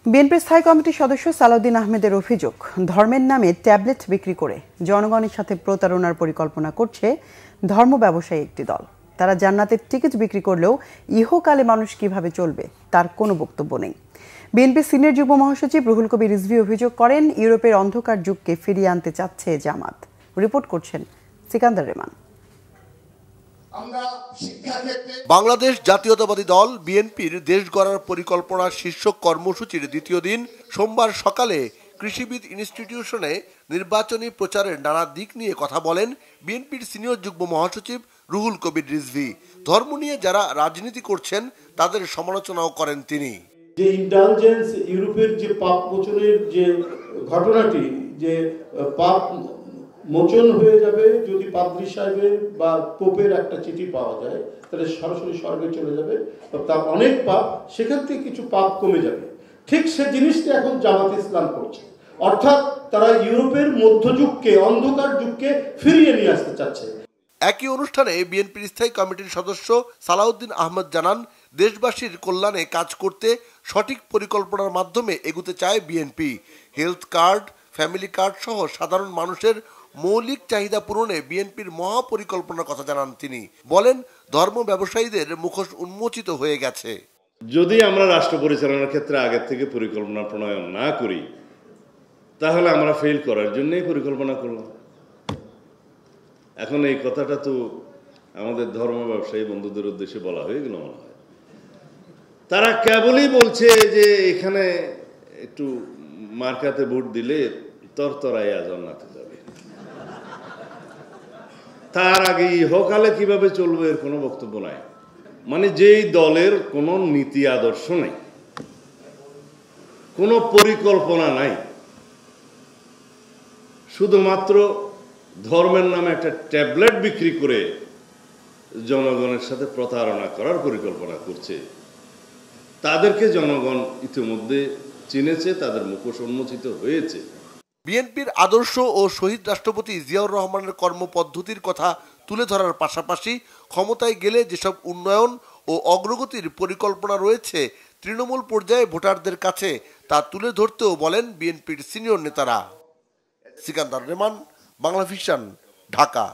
বিএনপির স্থায়ী কমিটির সদস্য সালাউদ্দিন আহমেদের অভিযোগ, ধর্মের নামে ট্যাবলেট বিক্রি করে জনগণের সাথে প্রতারণার পরিকল্পনা করছে ধর্ম ব্যবসায়ী একটি দল। তারা জান্নাতের টিকিট বিক্রি করলেও ইহকালে মানুষ কিভাবে চলবে তার কোনো বক্তব্য নেই। বিএনপির সিনিয়র যুগ্ম মহাসচিব রুহুল কবির রিজভী অভিযোগ করেন, ইউরোপের অন্ধকার যুগকে ফিরিয়ে আনতে চাচ্ছে জামাত। রিপোর্ট করছেন সিকান্দার রেমান। বাংলাদেশ জাতীয়তাবাদী দল বিএনপির দেশ গড়ার পরিকল্পনা শীর্ষক কর্মসূচির দ্বিতীয় দিন সোমবার সকালে কৃষিবিদ ইনস্টিটিউশনে নির্বাচনী প্রচারের নানা দিক নিয়ে কথা বলেন বিএনপির সিনিয়র যুগ্ম মহাসচিব রুহুল কবির রিজভী। ধর্ম নিয়ে যারা রাজনীতি করছেন তাদের সমালোচনাও করেন তিনি। যে ইন্ডালজেন্স, ইউরোপের যে পাপ মোচনের যে ঘটনাটি, যে পাপ মোচন হয়ে যাবে যদি পাদ্রী সাহেবের বা পোপের একটা চিঠি পাওয়া যায়, তাহলে সরাসরি স্বর্গে চলে যাবে, তার অনেক পাপ, সেখান থেকে কিছু পাপ কমে যাবে। ঠিক সে জিনিসটা এখন জামাত ইসলাম করছে, অর্থাৎ তারা ইউরোপের মধ্যযুগকে, অন্ধকার যুগকে ফিরিয়ে নিয়ে আসতে চাচ্ছে। একই অনুষ্ঠানে বিএনপির স্থায়ী কমিটির সদস্য সালাউদ্দিন আহমেদ জানান, দেশবাসীর কল্যাণে কাজ করতে সঠিক পরিকল্পনার মাধ্যমে এগুতে চায় BNP. Health card, family card সহ সাধারণ মানুষের মৌলিক চাহিদা পূরণে বিএনপির মহাপরিকল্পনার কথা জানান তিনি। বলেন, ধর্ম ব্যবসায়ীদের মুখোশ উন্মোচিত হয়ে গেছে। যদি আমরা রাষ্ট্র পরিচালনার ক্ষেত্রে আগের থেকে পরিকল্পনা প্রণয়ন না করি, তাহলে আমরা ফেল করার জন্যই পরিকল্পনা করলাম। এখন এই কথাটা তো আমাদের ধর্ম ব্যবসায়ী বন্ধুদের উদ্দেশ্যে বলা হয়ে গেল মনে হয়। তারা কেবলই বলছে যে এখানে একটু মার্কাতে ভোট দিলে তরতরাইয়া জান্নাতে যাবে, তার আগে ইহকালে কিভাবে চলবে এর কোনো বক্তব্য নাই। মানে যেই দলের কোনো নীতি আদর্শ নাই, কোনো পরিকল্পনা নাই, শুধুমাত্র ধর্মের নামে একটা ট্যাবলেট বিক্রি করে জনগণের সাথে প্রতারণা করার পরিকল্পনা করছে, তাদেরকে জনগণ ইতিমধ্যে চিনেছে, তাদের মুখোশ উন্মোচিত হয়েছে। বিএনপির আদর্শ ও শহীদ রাষ্ট্রপতি জিয়াউর রহমানের কর্মপদ্ধতির কথা তুলে ধরার পাশাপাশি ক্ষমতায় গেলে যেসব উন্নয়ন ও অগ্রগতির পরিকল্পনা রয়েছে তৃণমূল পর্যায়ে ভোটারদের কাছে তা তুলে ধরতেও বলেন বিএনপির সিনিয়র নেতারা। সিকান্দার রেমান, বাংলা ভিশন, ঢাকা।